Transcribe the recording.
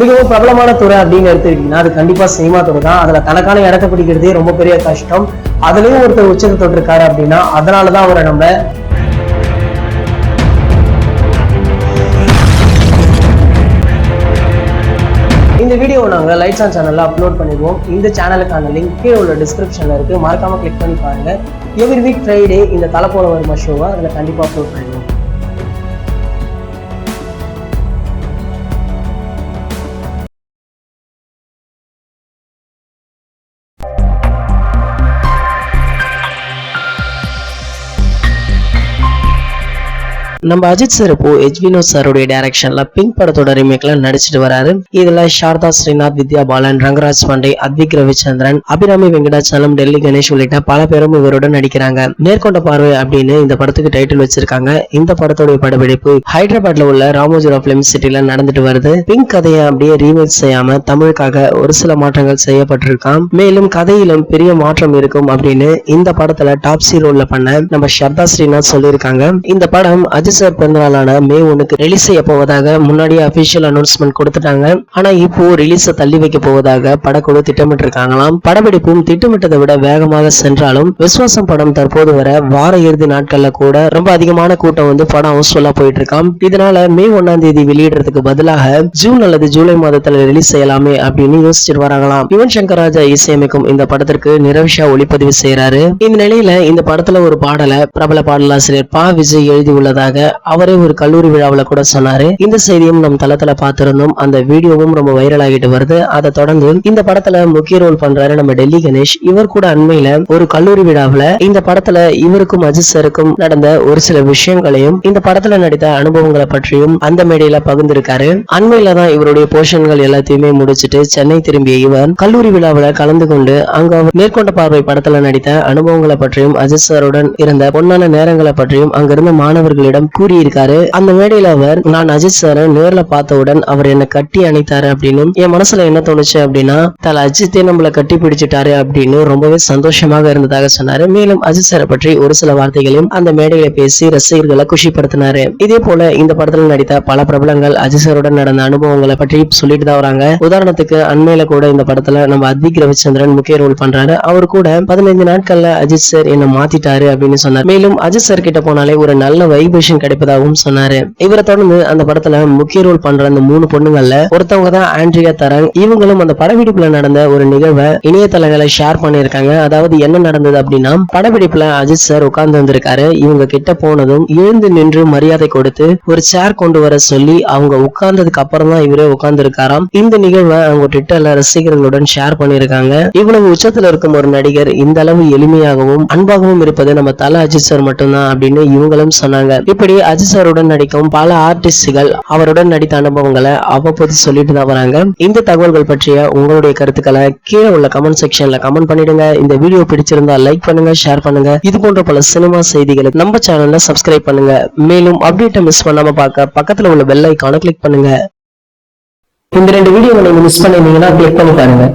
மிகவும் பிரபலமான துறை அப்படின்னு எடுத்துக்கிட்டீங்கன்னா அது கண்டிப்பா சினிமா துறை தான். அதுல தனக்கான இடத்தை பிடிக்கிறதே ரொம்ப பெரிய கஷ்டம். அதுலயும் ஒருத்தர் உச்சத்தை தொட்டிருக்காரு அப்படின்னா அதனாலதான் அவரை நம்ம இந்த வீடியோவை நாங்கள் லைட்ஸ் ஆன் சேனல்ல அப்லோட் பண்ணிடுவோம். இந்த சேனலுக்கான லிங்க் கீழே உள்ள டிஸ்கிரிப்ஷன்ல இருக்கு, மறக்காம கிளிக் பண்ணி பாருங்க. எவ்ரி வீக் ஃப்ரைடே இந்த தலை போல வருமா ஷோவை அதில் கண்டிப்பா அப்லோட் பண்ணிடுவோம். நம்ம அஜித் சார் இப்போ வினோத் சாருடைய டைரக்ஷன்ல பிங்க் படத்தோட ரீமேக்ல நடிச்சிட்டு வராரு. இதுல சாரதா ஸ்ரீநாத், வித்யா பாலன், ரங்கராஜ் பாண்டே, அத்விக் ரவிச்சந்திரன், அபிராமி வெங்கடாச்சலம், டெல்லி கணேஷ் உள்ளிட்ட பல பேரும் இவருடன் நடிக்கிறாங்க. நேர்கொண்ட பார்வை அப்படின்னு இந்த படத்துக்கு டைட்டில் வச்சிருக்காங்க. இந்த படத்தோட படப்பிடிப்பு ஹைதராபாத்ல உள்ள ராமோஜிராவ் பிலிம் சிட்டில நடந்துட்டு வருது. பிங்க் கதையை அப்படியே ரீமேக் செய்யாம தமிழுக்காக ஒரு சில மாற்றங்கள் செய்யப்பட்டிருக்காம். மேலும் கதையிலும் பெரிய மாற்றம் இருக்கும் அப்படின்னு இந்த படத்துல டாப் ரோல்ல பண்ண நம்ம சாரதா ஸ்ரீநாத் சொல்லியிருக்காங்க. இந்த படம் அஜித் சார் பிறந்தநாளான மே 1 ரிலீஸ் செய்ய போவதாக முன்னாடியே அபிஷியல் அனௌன்ஸ்மெண்ட் கொடுத்துட்டாங்க. ஆனா இப்போ ரிலீஸ தள்ளி வைக்க போவதாக படக்குழு திட்டமிட்டு இருக்காங்களாம். படப்பிடிப்பும் திட்டமிட்டதை விட வேகமாக சென்றாலும் விஸ்வாசம் படம் தற்போது வர வார இறுதி நாட்கள்ல கூட ரொம்ப அதிகமான கூட்டம் வந்து படம் ஹவுஸ்ஃபுல்லா போயிட்டு இருக்காம். இதனால மே 1 வெளியிடுறதுக்கு பதிலாக ஜூன் அல்லது ஜூலை மாதத்துல ரிலீஸ் செய்யலாமே அப்படின்னு யோசிச்சுட்டு வராங்களாம். யுவன் சங்கர் ராஜா இசையமைக்கும் இந்த படத்திற்கு நிரவிஷா ஒளிப்பதிவு செய்யறாரு. இந்த நிலையில இந்த படத்துல ஒரு பாடலை பிரபல பாடலாசிரியர் பா விஜய் எழுதி உள்ளதாக அவரே ஒரு கல்லூரி விழாவில கூட சொன்னாரு. இந்த செய்தியும் நம் தளத்துல பார்த்திருந்தோம். அந்த வீடியோவும் ரொம்ப வைரல் ஆகிட்டு வருது. அதை தொடர்ந்து இந்த படத்துல முக்கிய ரோல் பண்றாரு நம்ம டெல்லி கணேஷ். இவர் கூட அண்மையில ஒரு கல்லூரி விழாவில இந்த படத்துல இவருக்கும் அஜித் சாருக்கும் நடந்த ஒரு சில விஷயங்களையும் இந்த படத்துல நடித்த அனுபவங்களை பற்றியும் அந்த மேடையில பகிர்ந்திருக்காரு. அண்மையில தான் இவருடைய போர்ஷன்கள் எல்லாத்தையுமே முடிச்சிட்டு சென்னை திரும்பிய இவர் கல்லூரி விழாவில கலந்து கொண்டு அங்க நேர்கொண்ட பார்வை படத்துல நடித்த அனுபவங்களை பற்றியும் அஜித் சாருடன் இருந்த பொன்னான நேரங்களை பற்றியும் அங்கிருந்த மாணவர்களிடம் கூறியிருக்காரு. அந்த மேடையில அவர், நான் அஜித் சாரை நேர்ல பார்த்தவுடன் அவர் என்ன கட்டி அணைத்தாரு அப்படின்னு என் மனசுல என்ன தோணுச்சு அப்படின்னா தல அஜித்தே நம்மள கட்டி பிடிச்சிட்டாரு அப்படின்னு ரொம்பவே சந்தோஷமாக இருந்ததாக சொன்னாரு. மேலும் அஜித் சாரை பற்றி ஒரு சில வார்த்தைகளையும் அந்த மேடையில பேசி ரசிகர்களை குஷிப்படுத்தினாரு. இதே போல இந்த படத்துல நடித்த பல பிரபலங்கள் அஜித் சாருடன் நடந்த அனுபவங்களை பற்றி சொல்லிட்டு தான் வராங்க. உதாரணத்துக்கு அண்மையில கூட இந்த படத்துல நம்ம அத்விக் ரவிச்சந்திரன் முக்கிய ரோல் பண்றாரு. அவர் கூட 15 நாட்கள்ல அஜித் சார் என்ன மாத்திட்டாரு அப்படின்னு சொன்னார். மேலும் அஜித் சார் கிட்ட போனாலே ஒரு நல்ல வைப்ரேஷன் கிடைப்பதாகவும் சொன்னாரு. இவரை தொடர்ந்து அந்த படத்துல முக்கிய ரோல் பண்ற அந்த 3 பொண்ணுங்கள்ல ஒருத்தவங்க தான் ஆண்ட்ரியா தரங். இவங்களும் அந்த படப்பிடிப்புல நடந்த ஒரு நிகழ்வை இணையதளங்களை ஷேர் பண்ணிருக்காங்க. அதாவது என்ன நடந்தது அப்படின்னா, படப்பிடிப்புல அஜித் சார் உட்கார்ந்து வந்திருக்காரு. இவங்க கிட்ட போனதும் எழுந்து நின்று மரியாதை கொடுத்து ஒரு சேர் கொண்டு வர சொல்லி அவங்க உட்கார்ந்ததுக்கு அப்புறம் தான் இவரே உட்கார்ந்து இருக்காராம். இந்த நிகழ்வை அவங்க ட்விட்டர்ல ரசிகர்களுடன் ஷேர் பண்ணிருக்காங்க. இவ்வளவு உச்சத்துல இருக்கும் ஒரு நடிகர் இந்த அளவு எளிமையாகவும் அன்பாகவும் இருப்பது நம்ம தல அஜித் சார் மட்டும்தான் அப்படின்னு இவங்களும் சொன்னாங்க. இப்படி அஜித் சாருடன் நடிக்கும் பல ஆர்டிஸ்டுகள் அவருடன் நடித்த அனுபவங்களை அவ்வப்போது சொல்லிட்டு தான் வராங்க. இந்த தகவல்கள் பற்றிய உங்களுடைய கருத்துக்களை கீழே உள்ள கமெண்ட் செக்ஷன்ல கமெண்ட் பண்ணிடுங்க. இந்த வீடியோ பிடிச்சிருந்தா லைக் பண்ணுங்க, ஷேர் பண்ணுங்க. இது போன்ற பல சினிமா செய்திகளுக்கு நம்ம சேனல்ல சப்ஸ்கிரைப் பண்ணுங்க. மேலும் அப்டேட்டை மிஸ் பண்ணாம பார்க்க பக்கத்துல உள்ள பெல் ஐகானை கிளிக் பண்ணுங்க. இந்த 2 வீடியோவை நீங்க மிஸ் பண்ணிருந்தீங்கன்னா கிளிக் பண்ணி பாருங்க.